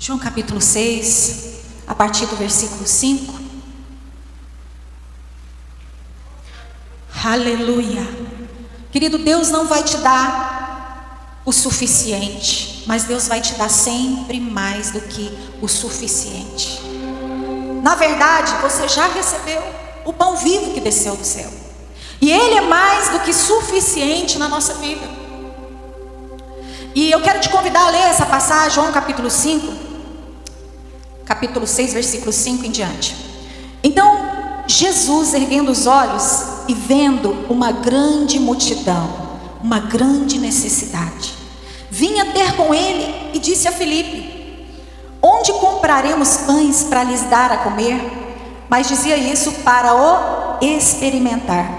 João capítulo 6, a partir do versículo 5. Aleluia. Querido, Deus não vai te dar o suficiente, mas Deus vai te dar sempre mais do que o suficiente. Na verdade, você já recebeu o pão vivo que desceu do céu, e Ele é mais do que suficiente na nossa vida. E eu quero te convidar a ler essa passagem, João capítulo 5, capítulo 6, versículo 5 em diante. Então Jesus, erguendo os olhos e vendo uma grande multidão, uma grande necessidade, vinha ter com ele e disse a Filipe: onde compraremos pães para lhes dar a comer? Mas dizia isso para o experimentar,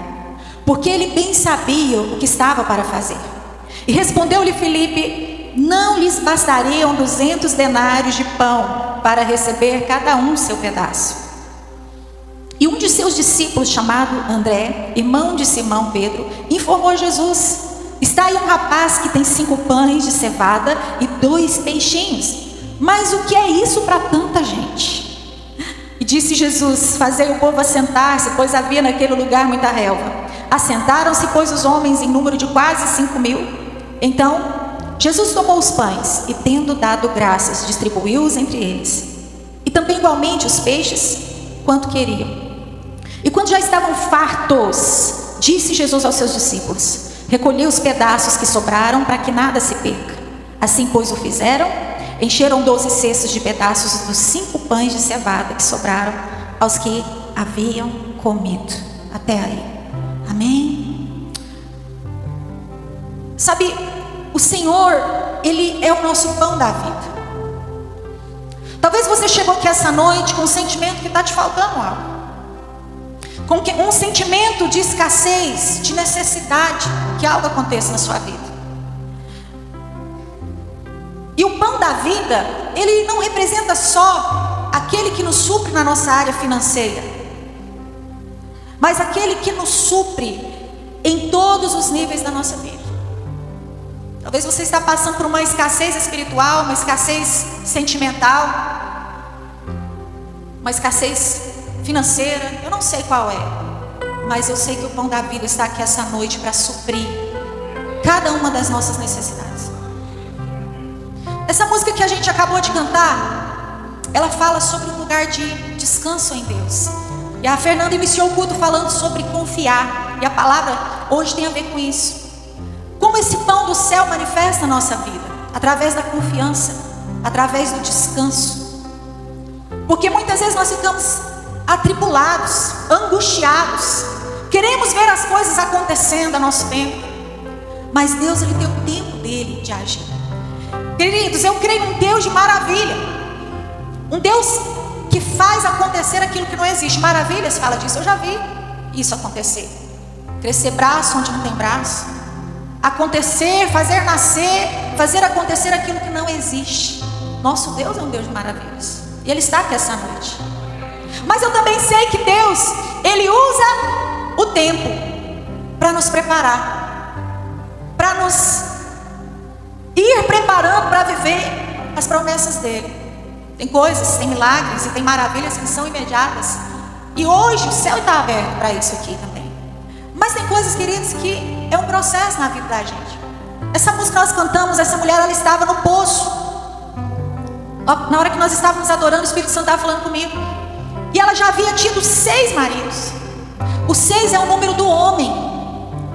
porque ele bem sabia o que estava para fazer. E respondeu-lhe Filipe: não lhes bastariam 200 denários de pão para receber cada um seu pedaço? E um de seus discípulos, chamado André, irmão de Simão Pedro, informou a Jesus: está aí um rapaz que tem 5 pães de cevada e 2 peixinhos, mas o que é isso para tanta gente? E disse Jesus: fazei o povo assentar-se, pois havia naquele lugar muita relva. Assentaram-se, pois, os homens em número de quase 5.000. Então Jesus tomou os pães e, tendo dado graças, distribuiu-os entre eles, e também igualmente os peixes, quanto queriam. E quando já estavam fartos, disse Jesus aos seus discípulos: recolhi os pedaços que sobraram, para que nada se perca. Assim, pois, o fizeram. Encheram 12 cestos de pedaços dos 5 pães de cevada que sobraram aos que haviam comido. Até aí. Amém? Sabe, o Senhor, Ele é o nosso pão da vida. Talvez você chegou aqui essa noite com um sentimento que está te faltando algo, com um sentimento de escassez, de necessidade que algo aconteça na sua vida. E o pão da vida, ele não representa só aquele que nos supre na nossa área financeira, mas aquele que nos supre em todos os níveis da nossa vida. Talvez você está passando por uma escassez espiritual, uma escassez sentimental, uma escassez financeira, eu não sei qual é, mas eu sei que o pão da vida está aqui essa noite para suprir cada uma das nossas necessidades. Essa música que a gente acabou de cantar, ela fala sobre um lugar de descanso em Deus. E a Fernanda iniciou o culto falando sobre confiar, e a palavra hoje tem a ver com isso. Como esse pão do céu manifesta a nossa vida? Através da confiança, através do descanso. Porque muitas vezes nós ficamos atribulados, angustiados, queremos ver as coisas acontecendo a nosso tempo, mas Deus, Ele tem o tempo dele de agir. Queridos, eu creio num Deus de maravilha, um Deus que faz acontecer aquilo que não existe. Maravilhas, fala disso, eu já vi isso acontecer. Crescer braço onde não tem braço, acontecer, fazer nascer, fazer acontecer aquilo que não existe. Nosso Deus é um Deus de maravilhas, e Ele está aqui essa noite. Mas eu também sei que Deus, Ele usa o tempo para nos preparar, para nos ir preparando para viver as promessas dEle. Tem coisas, tem milagres e tem maravilhas que são imediatas, e hoje o céu está aberto para isso aqui também. Mas tem coisas, queridos, que é um processo na vida da gente. Essa música que nós cantamos, essa mulher, ela estava no poço. Na hora que nós estávamos adorando, o Espírito Santo estava falando comigo, e ela já havia tido 6 maridos. O 6 é o número do homem,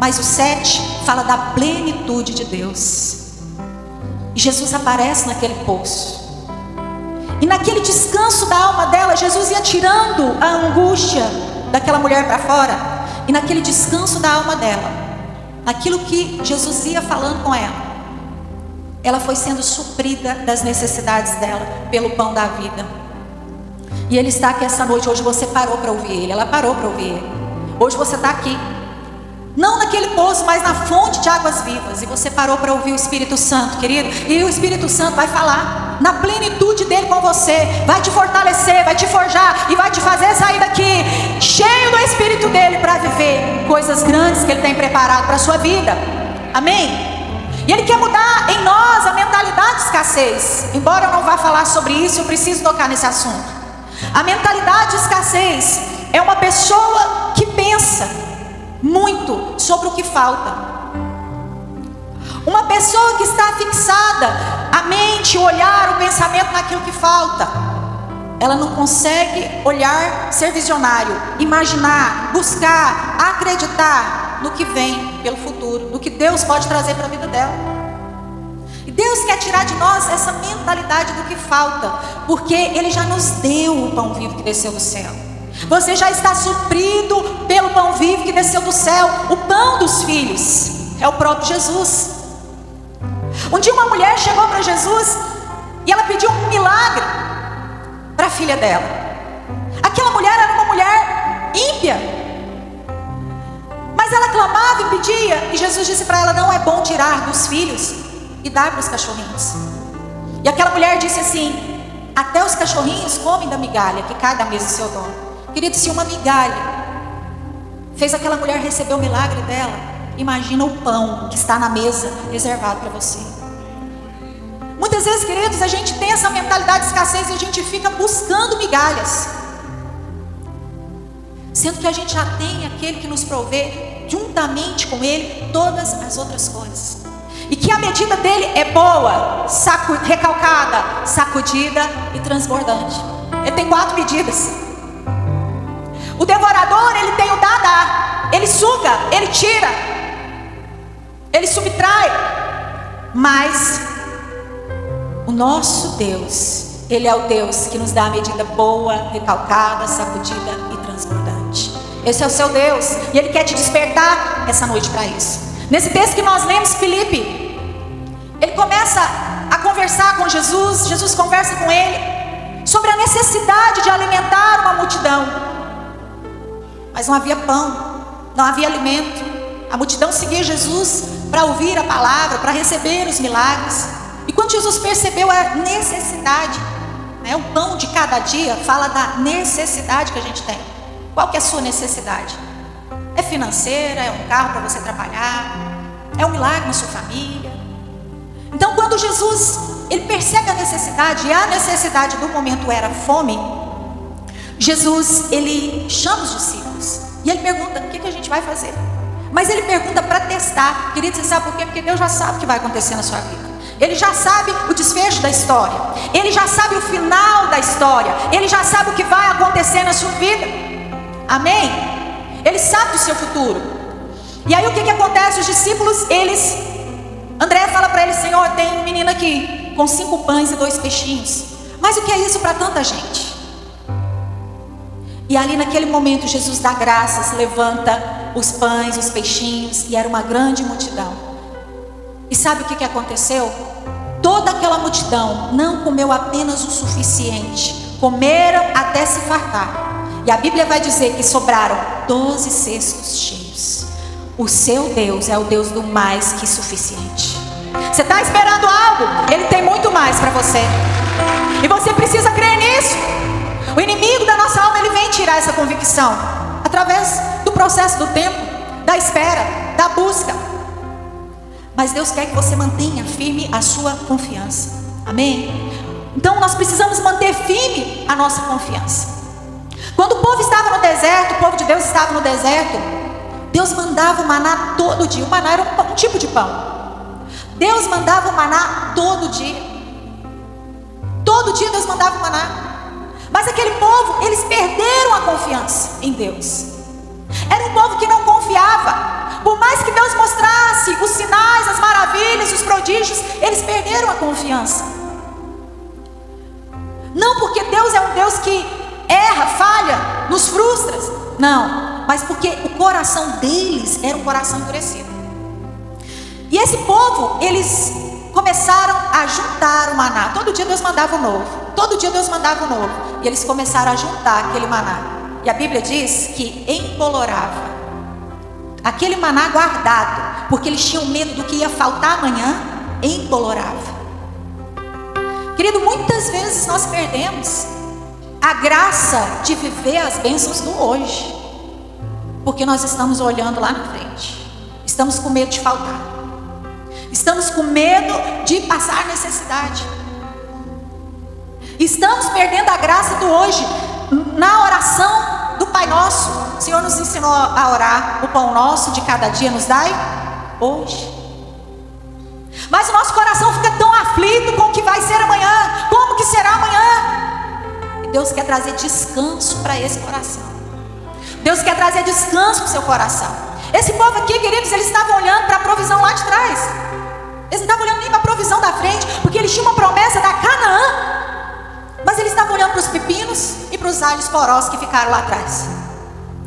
mas o 7 fala da plenitude de Deus. E Jesus aparece naquele poço, e naquele descanso da alma dela, Jesus ia tirando a angústia daquela mulher para fora. E naquele descanso da alma dela, aquilo que Jesus ia falando com ela, ela foi sendo suprida das necessidades dela pelo pão da vida. E Ele está aqui essa noite. Hoje você parou para ouvir Ele, ela parou para ouvir Ele. Hoje você está aqui, não naquele poço, mas na fonte de águas vivas, e você parou para ouvir o Espírito Santo, querido. E o Espírito Santo vai falar na plenitude dele com você, vai te fortalecer, vai te forjar, e vai te fazer sair daqui cheio do Espírito dele para viver coisas grandes que Ele tem preparado para a sua vida. Amém? E Ele quer mudar em nós a mentalidade de escassez. escassez, embora eu não vá falar sobre isso, eu preciso tocar nesse assunto. A mentalidade de escassez é uma pessoa que pensa muito sobre o que falta. Uma pessoa que está fixada, a mente, o olhar, o pensamento naquilo que falta. Ela não consegue olhar, ser visionário, imaginar, buscar, acreditar no que vem pelo futuro, no que Deus pode trazer para a vida dela. E Deus quer tirar de nós essa mentalidade do que falta, porque Ele já nos deu o pão vivo que desceu do céu. Você já está suprido pelo pão vivo que desceu do céu. O pão dos filhos é o próprio Jesus. Um dia uma mulher chegou para Jesus e ela pediu um milagre para a filha dela. Aquela mulher era uma mulher ímpia, mas ela clamava e pedia, e Jesus disse para ela: não é bom tirar dos filhos e dar para os cachorrinhos. E aquela mulher disse assim: até os cachorrinhos comem da migalha que cai da mesa do seu dono. Querido, se uma migalha fez aquela mulher receber o milagre dela, imagina o pão que está na mesa reservado para você. Muitas vezes, queridos, a gente tem essa mentalidade de escassez e a gente fica buscando migalhas, sendo que a gente já tem aquele que nos provê juntamente com Ele todas as outras coisas, e que a medida dele é boa, recalcada, sacudida e transbordante. Ele tem 4 medidas. O devorador, ele tem o dá, ele suga, ele tira, ele subtrai, mas o nosso Deus, Ele é o Deus que nos dá a medida boa, recalcada, sacudida e transbordante. Esse é o seu Deus, e Ele quer te despertar essa noite para isso. Nesse texto que nós lemos, Filipe, ele começa a conversar com Jesus. Jesus conversa com ele sobre a necessidade de alimentar uma multidão, mas não havia pão, não havia alimento. A multidão seguia Jesus para ouvir a palavra, para receber os milagres. E quando Jesus percebeu a necessidade, o pão de cada dia fala da necessidade que a gente tem. Qual que é a sua necessidade? É financeira? É um carro para você trabalhar? É um milagre na sua família? Então, quando Jesus ele percebe a necessidade, e a necessidade do momento era fome, Jesus ele chama os discípulos e ele pergunta: o que a gente vai fazer? Mas ele pergunta para testar. Querido, você sabe por quê? Porque Deus já sabe o que vai acontecer na sua vida. Ele já sabe o desfecho da história. Ele já sabe o final da história. Ele já sabe o que vai acontecer na sua vida. Amém? Ele sabe do seu futuro. E aí o que acontece? Os discípulos, André fala para eles: Senhor, tem um menino aqui com 5 pães e 2 peixinhos. Mas o que é isso para tanta gente? E ali naquele momento Jesus dá graças, levanta os pães, os peixinhos, e era uma grande multidão. E sabe o que aconteceu? Toda aquela multidão não comeu apenas o suficiente, comeram até se fartar. E a Bíblia vai dizer que sobraram 12 cestos cheios. O seu Deus é o Deus do mais que suficiente. Você está esperando algo? Ele tem muito mais para você. E você precisa crer nisso. O inimigo da nossa alma, ele vem tirar essa convicção através do processo do tempo, da espera, da busca. Mas Deus quer que você mantenha firme a sua confiança. Amém? Então nós precisamos manter firme a nossa confiança. Quando o povo estava no deserto, o povo de Deus estava no deserto, Deus mandava o maná todo dia. O maná era um tipo de pão. Deus mandava o maná todo dia. Todo dia Deus mandava o maná. Mas aquele povo, eles perderam a confiança em Deus. Era um povo que não confiava. Por mais que Deus mostrasse os sinais, as maravilhas, os prodígios, eles perderam a confiança. Não porque Deus é um Deus que erra, falha, nos frustra. Não, mas porque o coração deles era um coração endurecido. E esse povo, eles começaram a juntar o maná. Todo dia Deus mandava um novo. Todo dia Deus mandava um novo. E eles começaram a juntar aquele maná. E a Bíblia diz que embolorava aquele maná guardado, porque eles tinham medo do que ia faltar amanhã. Embolorava. Querido, muitas vezes nós perdemos a graça de viver as bênçãos do hoje, porque nós estamos olhando lá na frente. Estamos com medo de faltar. Estamos com medo de passar necessidade. Estamos perdendo a graça do hoje. Na oração do Pai Nosso, o Senhor nos ensinou a orar: o pão nosso de cada dia nos dai hoje. Mas o nosso coração fica tão aflito com o que vai ser amanhã. Como que será amanhã? E Deus quer trazer descanso para esse coração. Deus quer trazer descanso para o seu coração. Esse povo aqui, queridos, eles estavam olhando para a provisão lá de trás. Eles não estavam olhando nem para a provisão da frente, porque eles tinham uma promessa da Canaã. Mas eles estavam olhando para os pepinos e para os alhos porós que ficaram lá atrás.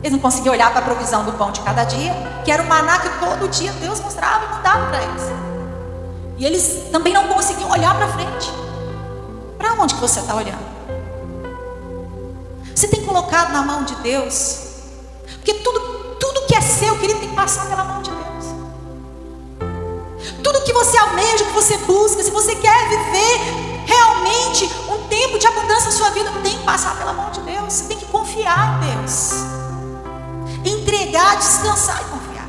Eles não conseguiam olhar para a provisão do pão de cada dia, que era o maná que todo dia Deus mostrava e mandava para eles. E eles também não conseguiam olhar para frente. Para onde que você está olhando? Você tem colocado na mão de Deus? Porque tudo que é seu, querido, tem que passar pela mão de Deus. Tudo que você almeja, que você busca, se você quer viver realmente um tempo de abundância na sua vida, tem que passar pela mão de Deus. Você tem que confiar em Deus. Entregar, descansar e confiar.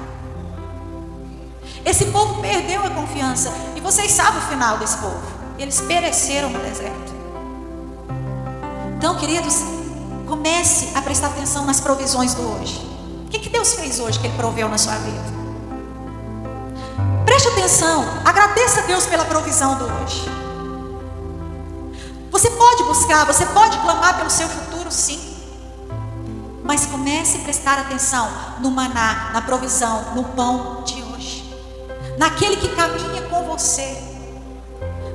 Esse povo perdeu a confiança. E vocês sabem o final desse povo. Eles pereceram no deserto. Então, queridos, comece a prestar atenção nas provisões do hoje. O que Deus fez hoje que Ele proveu na sua vida? Preste atenção. Agradeça a Deus pela provisão do hoje. Você pode buscar, você pode clamar pelo seu futuro, sim. Mas comece a prestar atenção no maná, na provisão, no pão de hoje. Naquele que caminha com você,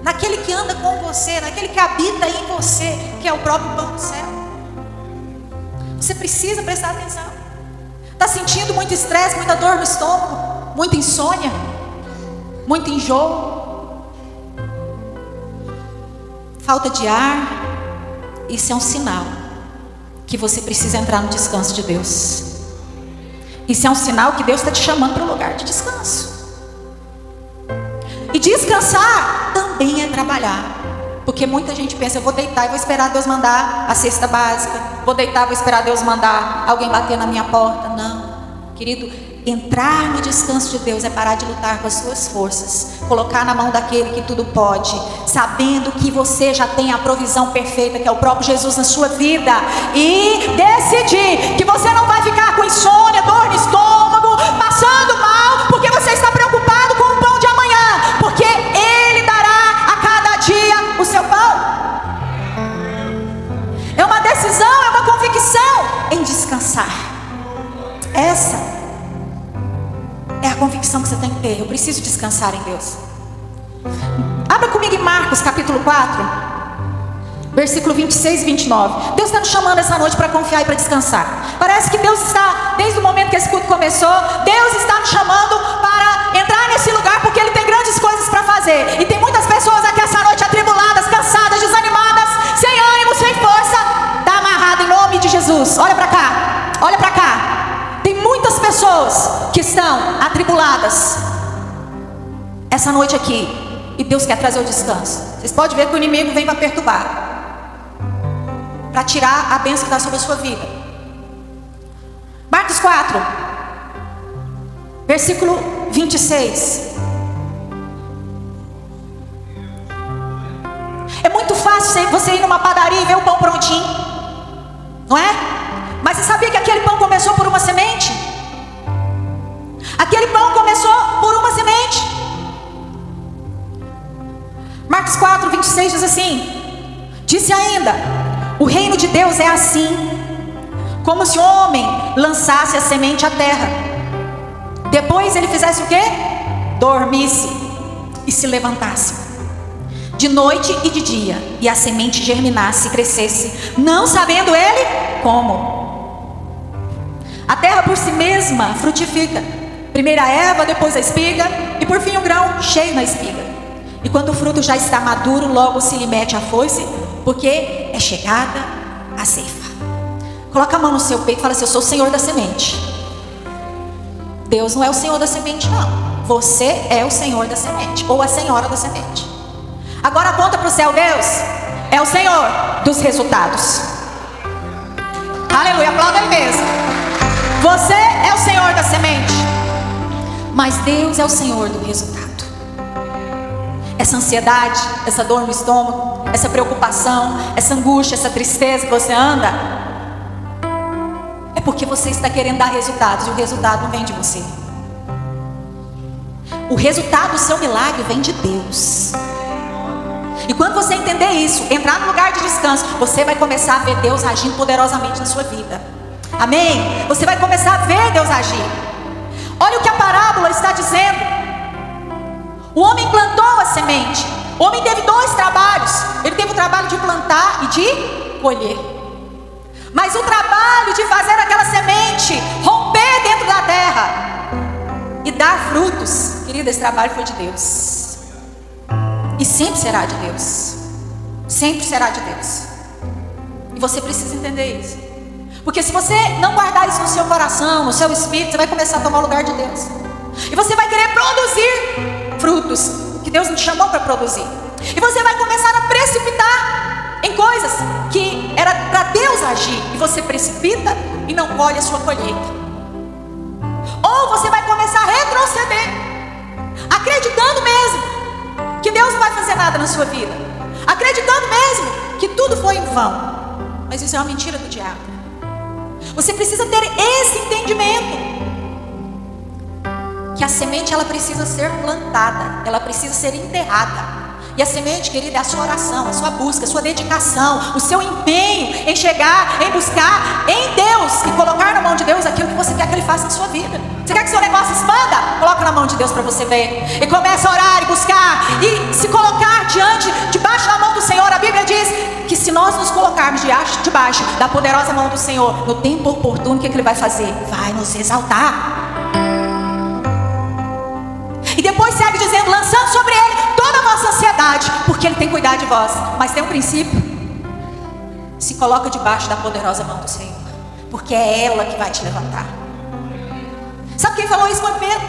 naquele que anda com você, naquele que habita em você, que é o próprio pão do céu. Você precisa prestar atenção. Está sentindo muito estresse, muita dor no estômago, muita insônia, muito enjoo, falta de ar? Isso é um sinal que você precisa entrar no descanso de Deus. Isso é um sinal que Deus está te chamando para um lugar de descanso. E descansar também é trabalhar. Porque muita gente pensa: eu vou deitar e vou esperar Deus mandar a cesta básica. Vou deitar e vou esperar Deus mandar alguém bater na minha porta. Não, querido, entrar no descanso de Deus é parar de lutar com as suas forças, colocar na mão daquele que tudo pode, sabendo que você já tem a provisão perfeita, que é o próprio Jesus na sua vida. E decidir que você não vai ficar com insônia, dor no estômago, passando mal, porque você está preocupado com o pão de amanhã, porque Ele dará a cada dia o seu pão. É uma decisão, é uma convicção em descansar. Essa é a convicção que você tem que ter. Eu preciso descansar em Deus. Abra comigo em Marcos capítulo 4, versículo 26 e 29. Deus está nos chamando essa noite para confiar e para descansar. Parece que Deus está, desde o momento que esse culto começou, Deus está nos chamando para entrar nesse lugar, porque Ele tem grandes coisas para fazer. E tem muitas pessoas aqui essa noite atribuladas, cansadas, desanimadas, sem ânimo, sem força. Está amarrado em nome de Jesus. Olha para cá, olha para cá. Tem muitas pessoas que estão atribuladas essa noite aqui, e Deus quer trazer o descanso. Vocês podem ver que o inimigo vem para perturbar, para tirar a bênção que está sobre a sua vida. Marcos 4, versículo 26. É muito fácil você ir numa padaria e ver o pão prontinho, não é? Mas você sabia que aquele pão começou por uma semente? Aquele pão começou por uma semente. Marcos 4, 26 diz assim: disse ainda: o reino de Deus é assim, como se o homem lançasse a semente à terra. Depois ele fizesse o quê? Dormisse e se levantasse, de noite e de dia, e a semente germinasse e crescesse, não sabendo ele como. A terra por si mesma frutifica, primeiro a erva, depois a espiga, e por fim o grão cheio na espiga. E quando o fruto já está maduro, logo se lhe mete a foice, porque é chegada a ceifa. Coloca a mão no seu peito e fala assim: eu sou o Senhor da semente. Deus não é o Senhor da semente, não. Você é o Senhor da semente, ou a Senhora da semente. Agora aponta para o céu. Deus é o Senhor dos resultados. Aleluia, aplauda Ele mesmo. Você é o Senhor da semente, mas Deus é o Senhor do resultado. essa ansiedade, essa dor no estômago, essa preocupação, essa angústia, essa tristeza que você anda, é porque você está querendo dar resultados e o resultado não vem de você. O resultado do seu milagre vem de Deus. E quando você entender isso, entrar no lugar de descanso, você vai começar a ver Deus agindo poderosamente na sua vida. Amém? Você vai começar a ver Deus agir. Olha o que a parábola está dizendo. O homem plantou a semente. O homem teve 2 trabalhos. Ele teve o trabalho de plantar e de colher. Mas o trabalho de fazer aquela semente romper dentro da terra e dar frutos, querido, esse trabalho foi de Deus. E sempre será de Deus. Sempre será de Deus. E você precisa entender isso. Porque se você não guardar isso no seu coração, no seu espírito, você vai começar a tomar o lugar de Deus. E você vai querer produzir frutos que Deus te chamou para produzir. E você vai começar a precipitar em coisas que era para Deus agir. E você precipita e não colhe a sua colheita. Ou você vai começar a retroceder, acreditando mesmo que Deus não vai fazer nada na sua vida, acreditando mesmo que tudo foi em vão. Mas isso é uma mentira do diabo. Você precisa ter esse entendimento, que a semente ela precisa ser plantada, ela precisa ser enterrada. E a semente, querida, é a sua oração, a sua busca, a sua dedicação, o seu empenho em chegar, em buscar em Deus e colocar na mão de Deus aquilo que você quer que Ele faça na sua vida. Você quer que seu negócio expanda? Coloca na mão de Deus para você ver. E começa a orar e buscar e se colocar debaixo da mão do Senhor. A Bíblia diz que se nós nos colocarmos debaixo da poderosa mão do Senhor, no tempo oportuno, o que Ele vai fazer? Vai nos exaltar. E depois segue dizendo, lançando sobre Ele toda a vossa ansiedade, porque Ele tem cuidado de vós. Mas tem um princípio: se coloca debaixo da poderosa mão do Senhor, porque é ela que vai te levantar. Sabe quem falou isso? Foi Pedro.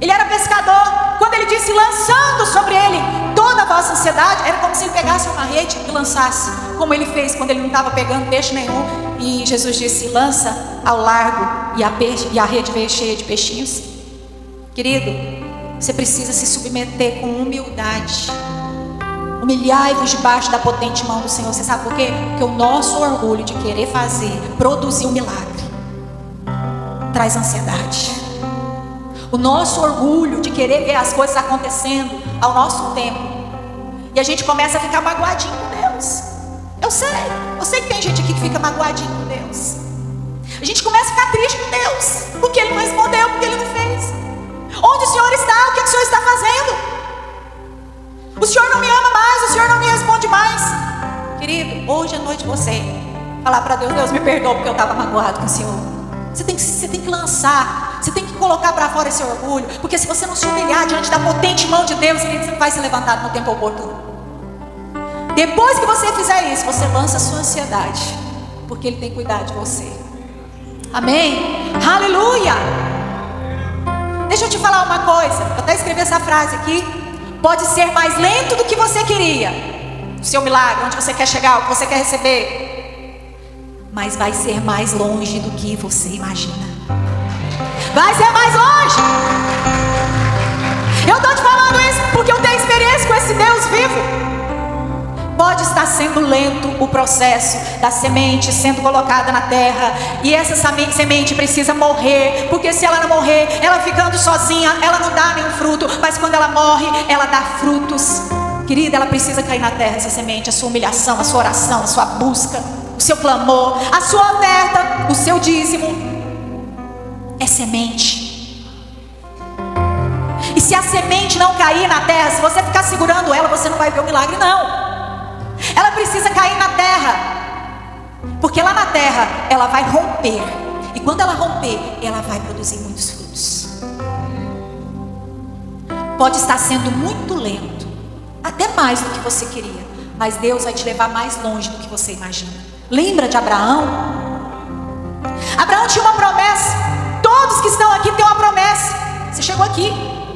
Ele era pescador. Quando ele disse lançando sobre Ele toda a vossa ansiedade, era como se ele pegasse uma rede e lançasse, como ele fez quando ele não estava pegando peixe nenhum. E Jesus disse, lança ao largo, e a rede veio cheia de peixinhos. Querido, você precisa se submeter com humildade. Humilhai-vos debaixo da potente mão do Senhor. Você sabe por quê? Porque o nosso orgulho de querer fazer, produzir um milagre, traz ansiedade. O nosso orgulho de querer ver as coisas acontecendo ao nosso tempo, e a gente começa a ficar magoadinho com Deus. Eu sei que tem gente aqui que fica magoadinho com Deus. A gente começa a ficar triste com Deus, porque Ele não respondeu, porque Ele não fez. Onde o Senhor está? O que o Senhor está fazendo? O Senhor não me ama mais, o Senhor não me responde mais. Querido, hoje à noite você falar para Deus, Deus me perdoa porque eu estava magoado com o Senhor. Você tem que lançar, você tem que colocar para fora esse orgulho, porque se você não se humilhar diante da potente mão de Deus, querido, você não vai ser levantado no tempo oportuno. Depois que você fizer isso, você lança a sua ansiedade, porque Ele tem cuidado de você. Amém? Aleluia! Deixa eu te falar uma coisa. Eu até escrevi essa frase aqui. Pode ser mais lento do que você queria, o seu milagre, onde você quer chegar, o que você quer receber, mas vai ser mais longe do que você imagina. Vai ser mais longe. Eu estou te falando isso porque eu tenho experiência com esse Deus vivo. Pode estar sendo lento o processo da semente sendo colocada na terra, e essa semente precisa morrer, porque se ela não morrer, ela ficando sozinha, ela não dá nenhum fruto, mas quando ela morre, ela dá frutos. Querida, ela precisa cair na terra, essa semente. A sua humilhação, a sua oração, a sua busca, o seu clamor, a sua oferta, o seu dízimo é semente. E se a semente não cair na terra, se você ficar segurando ela, você não vai ver o milagre, não. Ela precisa cair na terra, porque lá na terra ela vai romper, e quando ela romper, ela vai produzir muitos frutos. Pode estar sendo muito lento, até mais do que você queria, mas Deus vai te levar mais longe do que você imagina. Lembra de Abraão? Abraão tinha uma promessa. Todos que estão aqui têm uma promessa. Você chegou aqui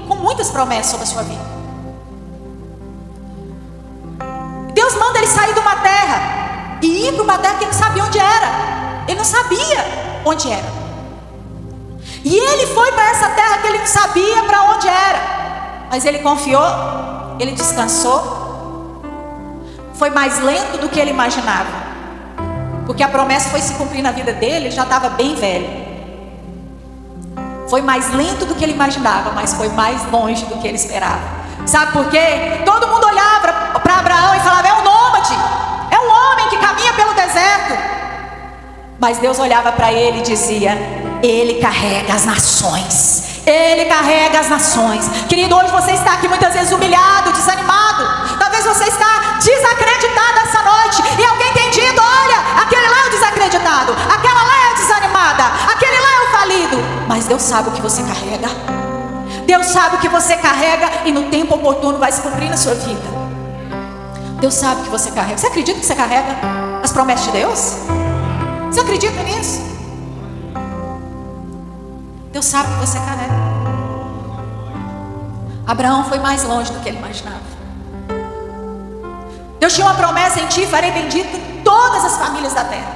com muitas promessas sobre a sua vida. Deus manda ele sair de uma terra e ir para uma terra que ele não sabia onde era. Ele não sabia onde era. E ele foi para essa terra que ele não sabia para onde era. Mas ele confiou ele descansou. Foi mais lento do que ele imaginava, porque a promessa foi se cumprir na vida dele, ele já estava bem velho. Foi mais lento do que ele imaginava, mas foi mais longe do que ele esperava. Sabe por quê? Todo mundo olhava para Abraão e falava: é um nômade, é um homem que caminha pelo deserto. Mas Deus olhava para ele e dizia: ele carrega as nações. Ele carrega as nações. Querido, hoje você está aqui muitas vezes humilhado, desanimado. Talvez você está desacreditado essa noite, e alguém tem dito: olha, aquele lá é o desacreditado, aquela lá é a desanimada, aquele lá é o falido. Mas Deus sabe o que você carrega. Deus sabe o que você carrega, e no tempo oportuno vai se cumprir na sua vida. Deus sabe o que você carrega. Você acredita que você carrega as promessas de Deus? Você acredita nisso? Deus sabe o que você carrega. Abraão foi mais longe do que ele imaginava. Deus tinha uma promessa em ti: farei bendito todas as famílias da terra.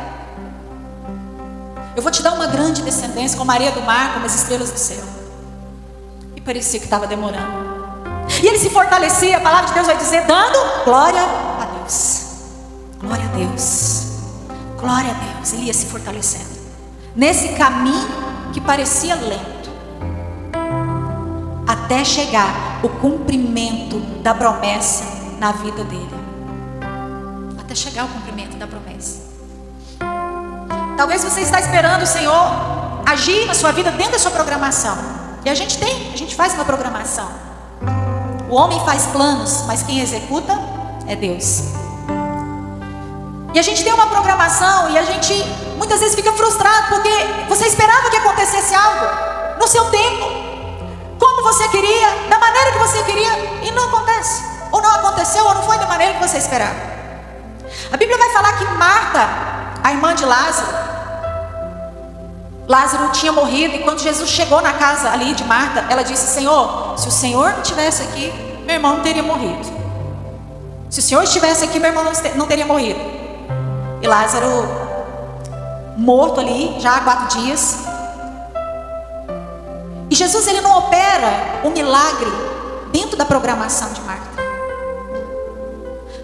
Eu vou te dar uma grande descendência, como a areia do mar, como as estrelas do céu. E parecia que estava demorando. E ele se fortalecia, a palavra de Deus vai dizer, dando glória a Deus. Glória a Deus. Glória a Deus. Ele ia se fortalecendo nesse caminho que parecia lento, até chegar o cumprimento da promessa na vida dele. Até chegar o cumprimento da promessa. Talvez você está esperando o Senhor agir na sua vida dentro da sua programação. E a gente faz uma programação. O homem faz planos, mas quem executa é Deus. E a gente tem uma programação e a gente muitas vezes fica frustrado, porque você esperava que acontecesse algo no seu tempo, como você queria, da maneira que você queria, e não acontece. Ou não aconteceu, ou não foi da maneira que você esperava. A Bíblia vai falar que Marta, a irmã de Lázaro tinha morrido, e quando Jesus chegou na casa ali de Marta, ela disse: Senhor, se o Senhor não estivesse aqui, meu irmão não teria morrido. Se o Senhor estivesse aqui, meu irmão não teria morrido. E Lázaro morto ali, já há 4 dias. E Jesus, ele não opera um milagre dentro da programação de Marta,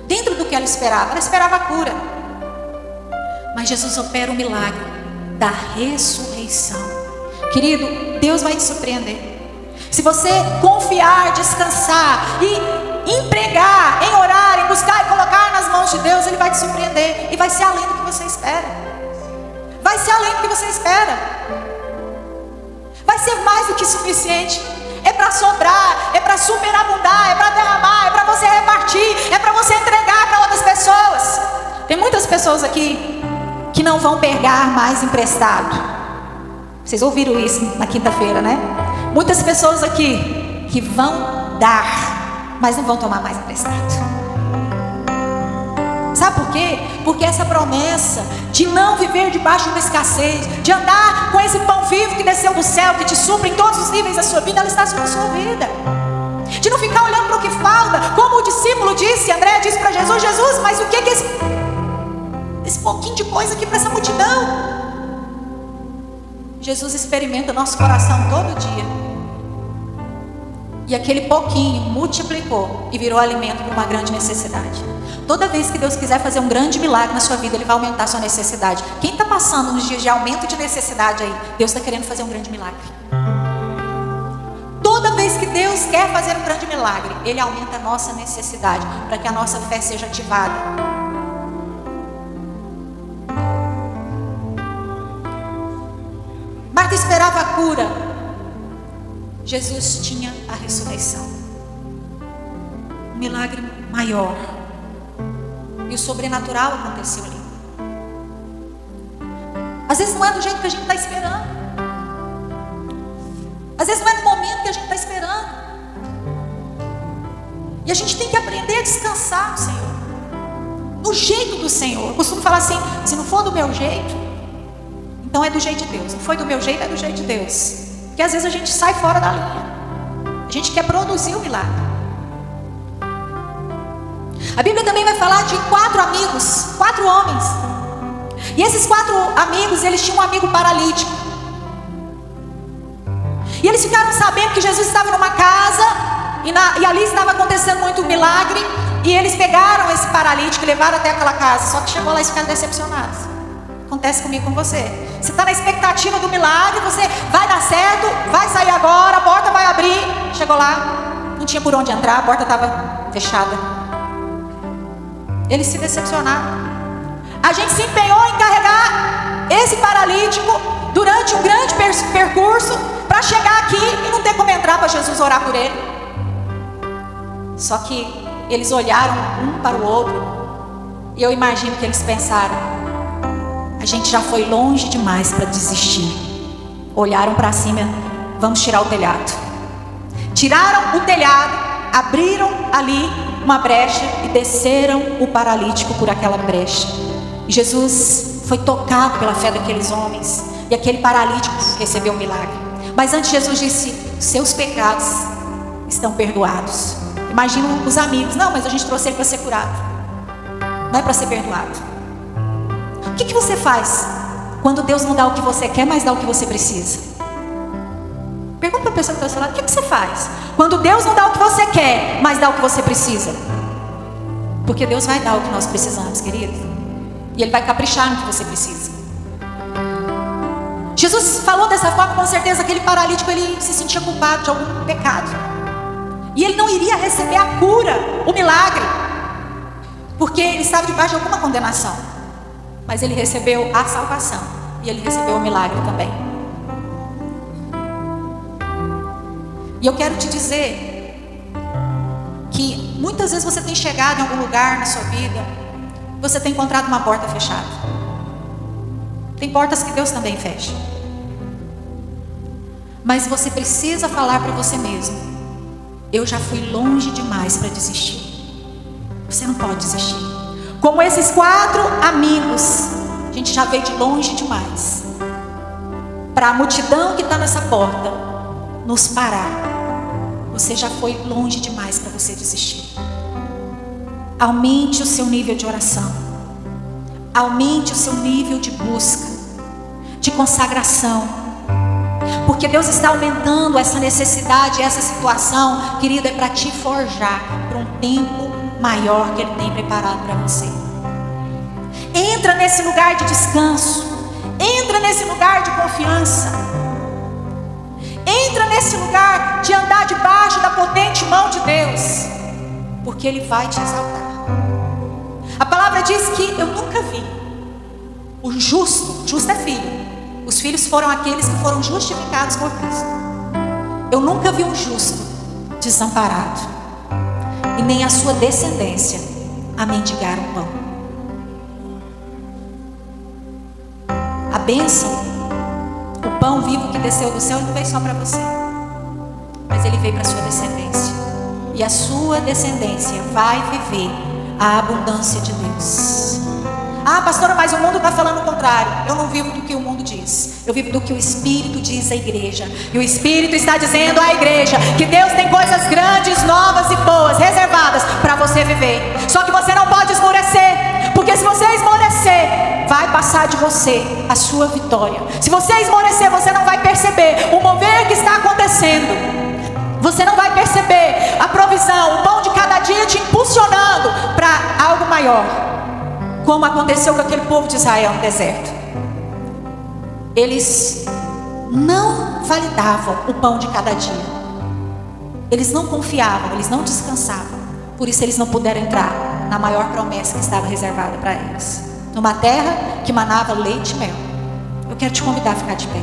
dentro do que ela esperava a cura. Mas Jesus opera o milagre da ressurreição. Querido, Deus vai te surpreender. Se você confiar, descansar e empregar em orar, em buscar e colocar nas mãos de Deus, Ele vai te surpreender. E vai ser além do que você espera. Vai ser além do que você espera. Vai ser mais do que suficiente. É para sobrar, é para superabundar, é para derramar, é para você repartir, é para você entregar para outras pessoas. Tem muitas pessoas aqui que não vão pegar mais emprestado. Vocês ouviram isso na quinta-feira, né? Muitas pessoas aqui que vão dar, mas não vão tomar mais emprestado. Sabe por quê? Porque essa promessa de não viver debaixo de uma escassez, de andar com esse pão vivo que desceu do céu, que te supre em todos os níveis da sua vida, ela está sobre a sua vida. De não ficar olhando para o que falta, como o discípulo disse, André disse para Jesus: Jesus, mas o que é esse pouquinho de coisa aqui para essa multidão? Jesus experimenta nosso coração todo dia. E aquele pouquinho multiplicou e virou alimento para uma grande necessidade. Toda vez que Deus quiser fazer um grande milagre na sua vida, Ele vai aumentar a sua necessidade. Quem está passando nos dias de aumento de necessidade aí? Deus está querendo fazer um grande milagre. Toda vez que Deus quer fazer um grande milagre, Ele aumenta a nossa necessidade, para que a nossa fé seja ativada. Marta esperava a cura. Jesus tinha a ressurreição. Um milagre maior. E o sobrenatural aconteceu ali. Às vezes não é do jeito que a gente está esperando. Às vezes não é no momento que a gente está esperando. E a gente tem que aprender a descansar no Senhor, no jeito do Senhor. Eu costumo falar assim: se não for do meu jeito, então é do jeito de Deus. Não foi do meu jeito, é do jeito de Deus. Porque às vezes a gente sai fora da linha. A gente quer produzir o milagre. A Bíblia também vai falar de 4 amigos, 4 homens. E esses 4 amigos, eles tinham um amigo paralítico. E eles ficaram sabendo que Jesus estava numa casa E ali estava acontecendo muito milagre. E eles pegaram esse paralítico e levaram até aquela casa. Só que chegou lá e ficaram decepcionados. Acontece comigo, com você. Você está na expectativa do milagre. Você vai dar certo, vai sair agora, a porta vai abrir. Chegou lá, não tinha por onde entrar, a porta estava fechada. Eles se decepcionaram. A gente se empenhou em carregar esse paralítico durante um grande percurso para chegar aqui e não ter como entrar para Jesus orar por ele. Só que eles olharam um para o outro e eu imagino que eles pensaram: a gente já foi longe demais para desistir. Olharam para cima: vamos tirar o telhado. Tiraram o telhado, abriram ali uma brecha e desceram o paralítico por aquela brecha. E Jesus foi tocado pela fé daqueles homens e aquele paralítico recebeu o milagre. Mas antes Jesus disse: seus pecados estão perdoados. Imagina os amigos: não, mas a gente trouxe ele para ser curado, não é para ser perdoado. O que você faz quando Deus não dá o que você quer, mas dá o que você precisa? Pergunta para a pessoa que está ao seu lado: o que você faz quando Deus não dá o que você quer, mas dá o que você precisa? Porque Deus vai dar o que nós precisamos, querido, e Ele vai caprichar no que você precisa. Jesus falou dessa forma, com certeza aquele paralítico, ele se sentia culpado de algum pecado. E ele não iria receber a cura, o milagre, porque ele estava debaixo de alguma condenação. Mas ele recebeu a salvação e ele recebeu o milagre também. E eu quero te dizer que muitas vezes você tem chegado em algum lugar na sua vida, você tem encontrado uma porta fechada. Tem portas que Deus também fecha. Mas você precisa falar para você mesmo: eu já fui longe demais para desistir. Você não pode desistir. Como esses 4 amigos, a gente já veio de longe demais para a multidão que está nessa porta nos parar. Você já foi longe demais para você desistir. Aumente o seu nível de oração. Aumente o seu nível de busca, de consagração. Porque Deus está aumentando essa necessidade, essa situação, querido, é para te forjar para um tempo maior que Ele tem preparado para você. Entra nesse lugar de descanso. Entra nesse lugar de confiança. Entra nesse lugar de andar debaixo da potente mão de Deus, porque Ele vai te exaltar. A palavra diz que eu nunca vi o justo é filho. Os filhos foram aqueles que foram justificados por Cristo. Eu nunca vi um justo desamparado, e nem a sua descendência a mendigar o pão. A bênção, o pão vivo que desceu do céu, não veio só para você, mas ele veio para a sua descendência. E a sua descendência vai viver a abundância de Deus. Ah, pastora, mas o mundo está falando o contrário. Eu não vivo do que o mundo diz, eu vivo do que o Espírito diz à igreja. E o Espírito está dizendo à igreja que Deus tem coisas grandes, novas e boas reservadas para você viver. Só que você não pode esmorecer, porque se você esmorecer, vai passar de você a sua vitória. Se você esmorecer, você não vai perceber o mover que está acontecendo. Você não vai perceber a provisão, o pão de cada dia te impulsionando para algo maior, como aconteceu com aquele povo de Israel no deserto. Eles não validavam o pão de cada dia. Eles não confiavam, eles não descansavam. Por isso eles não puderam entrar na maior promessa que estava reservada para eles, numa terra que manava leite e mel. Eu quero te convidar a ficar de pé.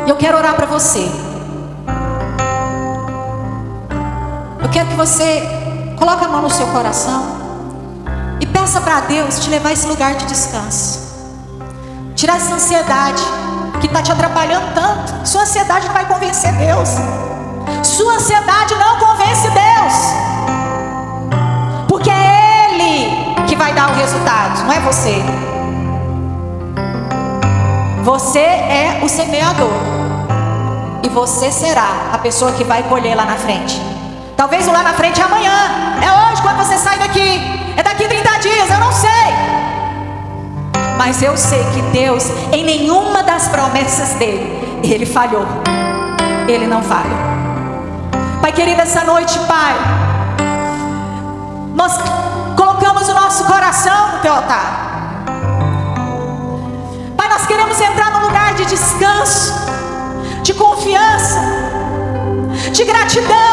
E eu quero orar para você. Eu quero que você coloque a mão no seu coração e peça para Deus te levar a esse lugar de descanso. Tirar essa ansiedade que está te atrapalhando tanto. Sua ansiedade não vai convencer Deus. Sua ansiedade não convence Deus, porque é Ele que vai dar o resultado, não é você. Você é o semeador, e você será a pessoa que vai colher lá na frente. Talvez o lá na frente é amanhã, é hoje quando você sai daqui, é daqui 30 dias, eu não sei. Mas eu sei que Deus, em nenhuma das promessas dele, Ele falhou. Ele não falha. Pai querido, essa noite, Pai, nós colocamos o nosso coração no teu altar. Pai, nós queremos entrar num lugar de descanso, de confiança, de gratidão.